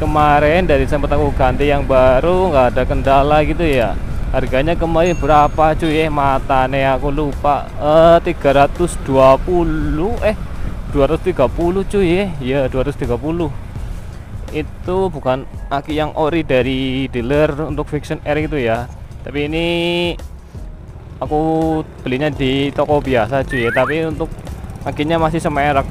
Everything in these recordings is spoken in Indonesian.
kemarin dari sempat aku ganti yang baru nggak ada kendala gitu ya. Harganya kemarin berapa cuy? Matane aku lupa. 320 230 cuy ya 230. Itu bukan aki yang ori dari dealer untuk Vision R itu ya, tapi ini aku belinya di toko biasa cuy ya, tapi untuk akinya masih semerek.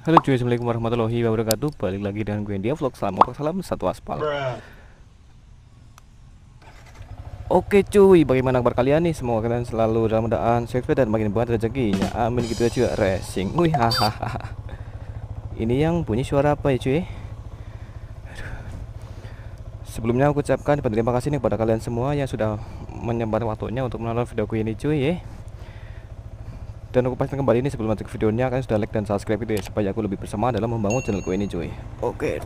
Halo cuy, assalamualaikum warahmatullahi wabarakatuh. Balik lagi dengan gue Dia Vlog. Salam satu aspal. Oke cuy, bagaimana kabar kalian nih? Semoga kalian selalu dalam keadaan sehat dan makin banget rezekinya. Amin gitu aja. Racing. Wih, hahaha. Ini yang bunyi suara apa ya cuy? Sebelumnya aku ucapkan terima kasih nih kepada kalian semua yang sudah menyempatkan waktunya untuk menonton videoku ini cuy ya. Dan aku pastikan kembali ini sebelum masuk videonya kalian sudah like dan subscribe itu ya, supaya aku lebih bersama dalam membangun channelku ini cuy. Oke,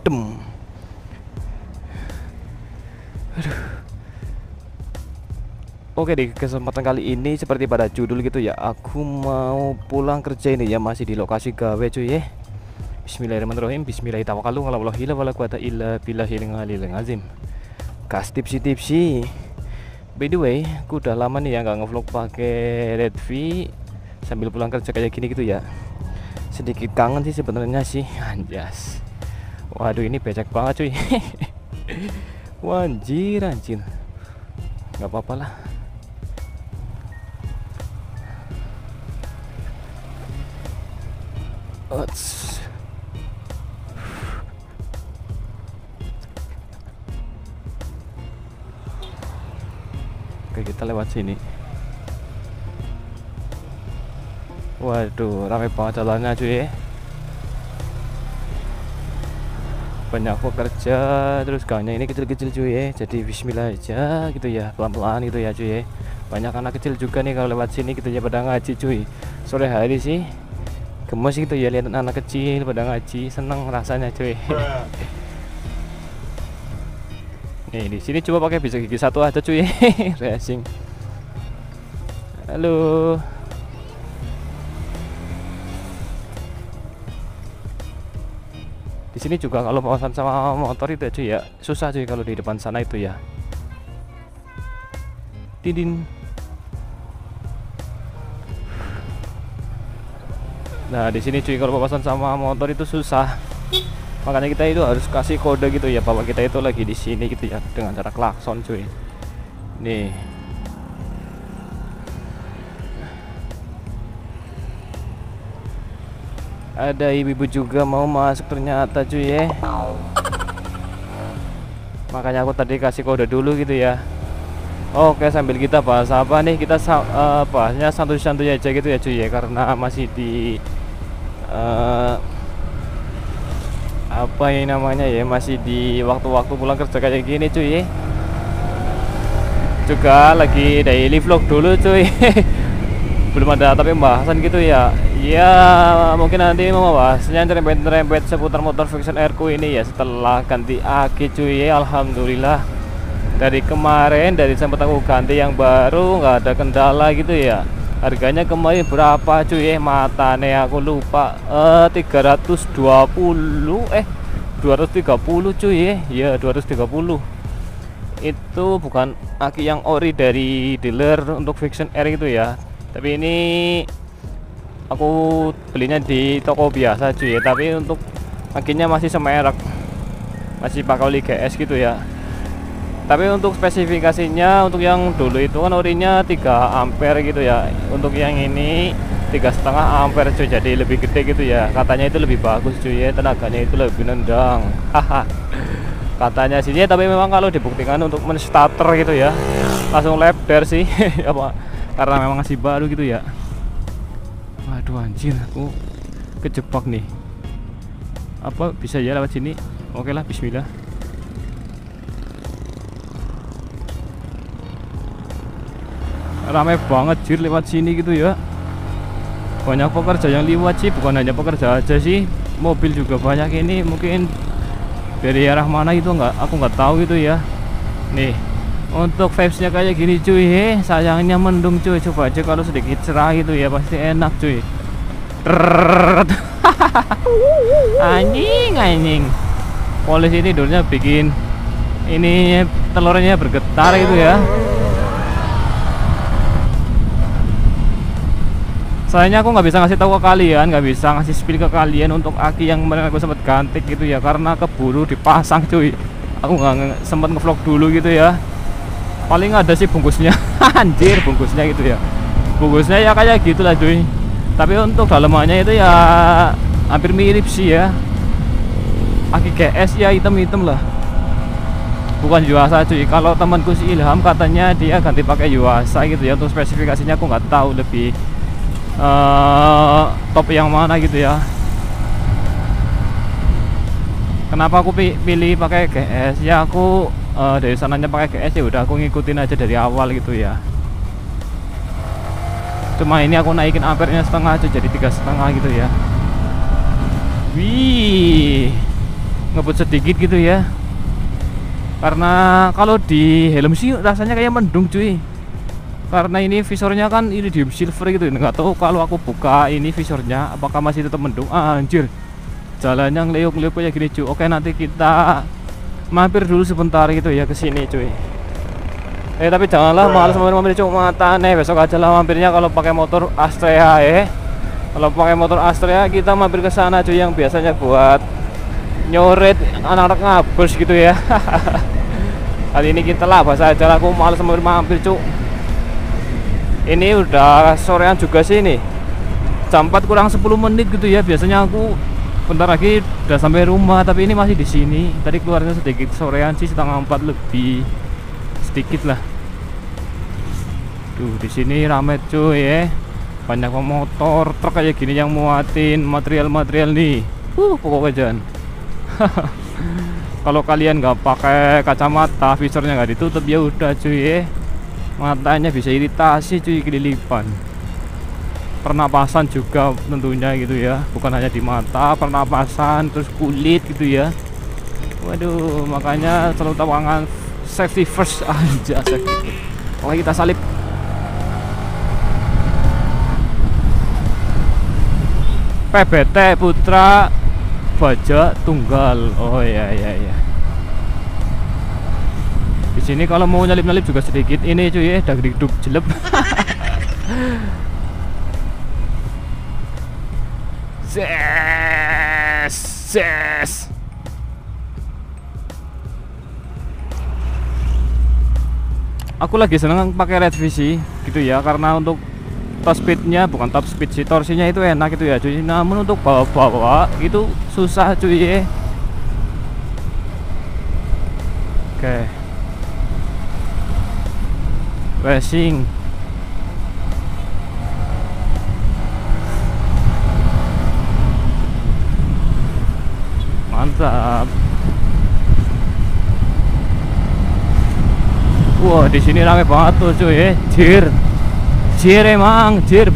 Oke, di kesempatan kali ini seperti pada judul gitu ya, aku mau pulang kerja ini ya, masih di lokasi gawe cuy ya. Bismillahirrahmanirrahim. Bismillahirrahmanirrahim. Wala quwata illa billahil aliyil azim. Gas tipsi. By the way, aku udah lama nih ya nggak ngevlog pakai Redvi sambil pulang kerja kayak gini gitu ya. Sedikit kangen sih sebenarnya sih, anjas. Waduh, ini becek banget cuy. Wanjir anjir. Nggak apa-apa lah. Oke, kita lewat sini. Waduh, ramai banget jalannya cuy. Banyak pekerja, terus gangnya ini kecil-kecil cuy ya. Jadi bismillah aja gitu ya, pelan-pelan gitu ya cuy. Banyak anak kecil juga nih kalau lewat sini gitu ya, pada ngaji cuy. Sore hari sih gemes gitu ya, lihat anak kecil pada ngaji, seneng rasanya cuy. Nih di sini coba pakai bisa gigi satu aja cuy. Racing. Halo. Di sini juga kalau papasan sama motor itu cuy ya, susah cuy kalau di depan sana itu ya. Dindin. Nah, di sini cuy kalau papasan sama motor itu susah. Makanya kita itu harus kasih kode gitu ya, bahwa kita itu lagi di sini gitu ya, dengan cara klakson cuy. Nih. Ada ibu-ibu juga mau masuk ternyata cuy ya. Makanya aku tadi kasih kode dulu gitu ya. Oke, sambil kita bahas apa nih, kita bahasnya santuy-santuy aja gitu ya cuy ya, karena masih di apa yang namanya ya, masih di waktu-waktu pulang kerja kayak gini cuy ya. Juga lagi daily vlog dulu cuy. Belum ada tapi pembahasan gitu ya. Ya mungkin nanti mau bahasnya nyerempet-nyerempet seputar motor Vision R ku ini ya, setelah ganti aki cuy ya. Alhamdulillah dari kemarin dari sempat aku ganti yang baru nggak ada kendala gitu ya. Harganya kemarin berapa cuy? Matane aku lupa. 230 cuy ya 230. Itu bukan aki yang ori dari dealer untuk Vision R itu ya, tapi ini aku belinya di toko biasa cuy ya, tapi untuk akinya masih semerek, masih pakai GS gitu ya. Tapi untuk spesifikasinya, untuk yang dulu itu kan orinya 3 ampere gitu ya, untuk yang ini 3,5 ampere cuy, jadi lebih gede gitu ya. Katanya itu lebih bagus cuy ya, tenaganya itu lebih nendang. Haha, katanya sih ya, tapi memang kalau dibuktikan untuk men-starter gitu ya langsung lebar sih. Apa karena memang masih baru gitu ya. Waduh anjir, aku kejebak nih. Apa bisa ya lewat sini? Oke lah, bismillah. Ramai banget jir lewat sini gitu ya. Banyak pekerja yang lewat sih, bukan hanya pekerja aja sih, mobil juga banyak ini. Mungkin dari arah mana itu aku nggak tahu gitu ya. Nih Untuk vibesnya kayak gini cuy, sayangnya mendung cuy. Coba aja kalau sedikit cerah gitu ya, pasti enak cuy. Trrrrt. Anjing polisi tidurnya bikin ini telurnya bergetar gitu ya. Sayangnya aku nggak bisa ngasih tahu ke kalian, nggak bisa ngasih spill ke kalian untuk aki yang kemarin aku sempat gantik gitu ya, karena keburu dipasang cuy. Aku nggak sempat ngevlog dulu gitu ya. Paling ada sih bungkusnya. Anjir, bungkusnya gitu ya, bungkusnya ya kayak gitulah cuy. Tapi untuk dalamannya itu ya hampir mirip sih ya, aki GS ya, hitam-hitam lah, bukan Yuasa cuy. Kalau temanku si Ilham katanya dia ganti pakai Yuasa gitu ya. Untuk spesifikasinya aku nggak tahu lebih top yang mana gitu ya. Kenapa aku pilih pakai GS ya, aku dari sananya pakai GS ya udah aku ngikutin aja dari awal gitu ya. Cuma ini aku naikin ampernya setengah aja jadi 3,5 gitu ya. Wih, ngebut sedikit gitu ya, karena kalau di helm sih rasanya kayak mendung cuy. Karena ini visornya kan iridium silver gitu, nggak tahu kalau aku buka ini visornya apakah masih tetap mendung. Anjir, jalannya ngeliuk-ngeliuk kayak gini cuy. Oke, nanti kita mampir dulu sebentar gitu ya ke sini cuy. Tapi janganlah malas mampir cuma mata nih, besok aja lah mampirnya kalau pakai motor Astrea ya. Kalau pakai motor Astrea kita mampir ke sana cuy, yang biasanya buat nyoret anak-anak ngabers gitu ya. Kali ini kita lah bahasa aja, aku malas mampir cuy. Ini udah sorean juga sih nih, jam 4 kurang 10 menit gitu ya. Biasanya aku bentar lagi udah sampai rumah, tapi ini masih di sini. Tadi keluarnya sedikit sorean sih, setengah 4 lebih sedikit lah. Tuh di sini rame cuy ya, banyak motor truk kayak gini yang muatin material-material nih. Pokoknya jangan. Kalau kalian nggak pakai kacamata, visornya nggak ditutup ya udah cuy ya, matanya bisa iritasi cuy, kelilipan. Pernapasan juga tentunya gitu ya, bukan hanya di mata, pernapasan terus kulit gitu ya. Waduh, makanya selalu tawangan safety first aja. Oke, kita salip. PBT Putra Baja Tunggal. Oh iya. Di sini kalau mau nyalip-nyalip juga sedikit ini cuy ya, dagdikduk jelek. Ses. Aku lagi seneng pakai red VC gitu ya, karena untuk top speednya, bukan top speed sih, torsinya itu enak gitu ya cuy. Namun untuk bawa-bawa itu susah cuy ya. Oke, racing. Mantap. Wah, di sini rame banget tuh cuy. Jir emang, jir.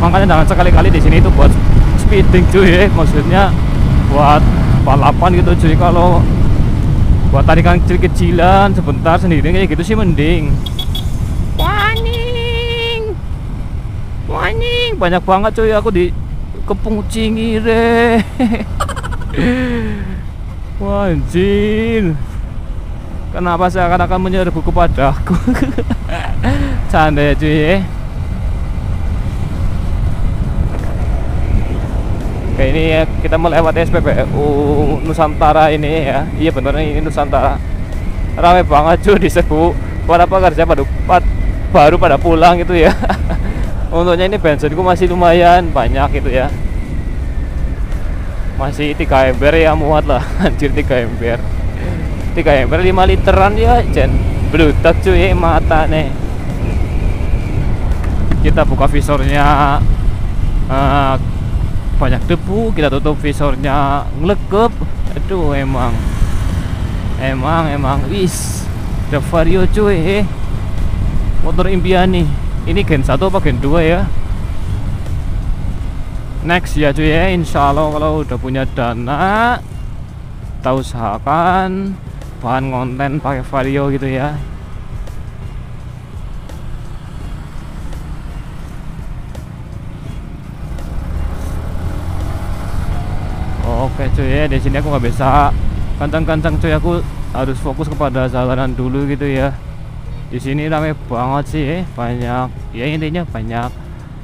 Makanya jangan sekali-kali di sini itu buat speeding cuy. Maksudnya buat balapan gitu cuy. Kalau buat tarikan kecil-kecilan sebentar sendiri kayak gitu sih mending. Waning, banyak banget cuy, aku di Kepung Cingire. Wah anjir, kenapa seakan-akan menyerbu kepadaku? Canda ya cuy ya. Oke, ini ya kita melewati SPBU Nusantara ini ya. Iya bener, ini Nusantara. Ramai banget cuy di Serbu. Para pekerja baru pada pulang gitu ya. Untuknya ini bensinku masih lumayan banyak gitu ya, masih 3 ember ya, muat lah. Anjir, 3 ember 5 literan ya, jen bludak cuy mata nih. Kita buka visornya, banyak debu, kita tutup visornya ngelegep. Aduh, emang wis the Vario cuy, motor impian nih. Ini gen 1 apa gen 2 ya? Next ya cuy ya, insya Allah kalau udah punya dana kita usahakan bahan konten pakai Vario gitu ya. Oke cuy ya, di sini aku nggak bisa kencang-kencang cuy, aku harus fokus kepada jalanan dulu gitu ya. Di sini ramai banget sih, banyak ya, intinya banyak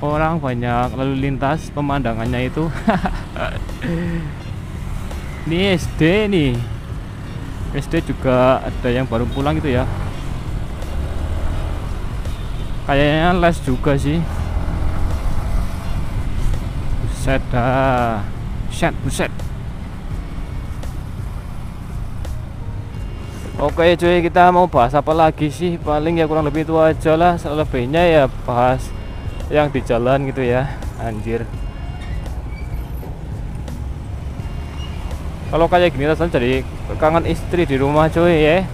orang, banyak lalu lintas, pemandangannya itu. Ini SD nih, SD juga ada yang baru pulang gitu ya, kayaknya les juga sih. Buset dah, buset. Oke cuy, kita mau bahas apa lagi sih? Paling ya kurang lebih itu aja lah. Selebihnya ya bahas yang di jalan gitu ya. Anjir, kalau kayak gini rasanya jadi kangen istri di rumah cuy ya.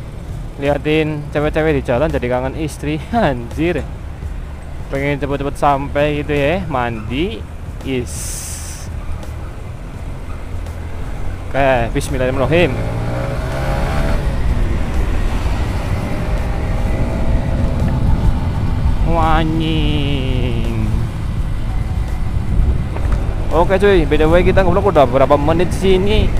Liatin cewek-cewek di jalan jadi kangen istri. Anjir, pengen cepet-cepet sampai gitu ya, mandi Oke, bismillahirrahmanirrahim. Wanying. Oke cuy, by the way kita ngobrol udah berapa menit sini?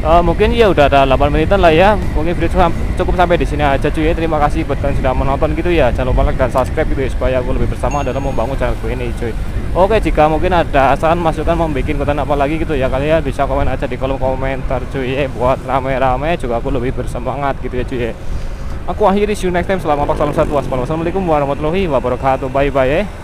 Mungkin ya udah ada 8 menitan lah ya. Mungkin video cukup sampai di sini aja cuy. Terima kasih buat kalian sudah menonton gitu ya. Jangan lupa like dan subscribe gitu ya, supaya aku lebih bersama dalam membangun channel gue ini cuy. Oke, jika mungkin ada saran masukan mau bikin konten apa lagi gitu ya, kalian bisa komen aja di kolom komentar cuy ya. Buat rame-rame juga aku lebih bersemangat gitu ya cuy ya. Aku akhiri, see you next time. Selamat malam, salam satu, wassalamualaikum warahmatullahi wabarakatuh. Bye bye ya.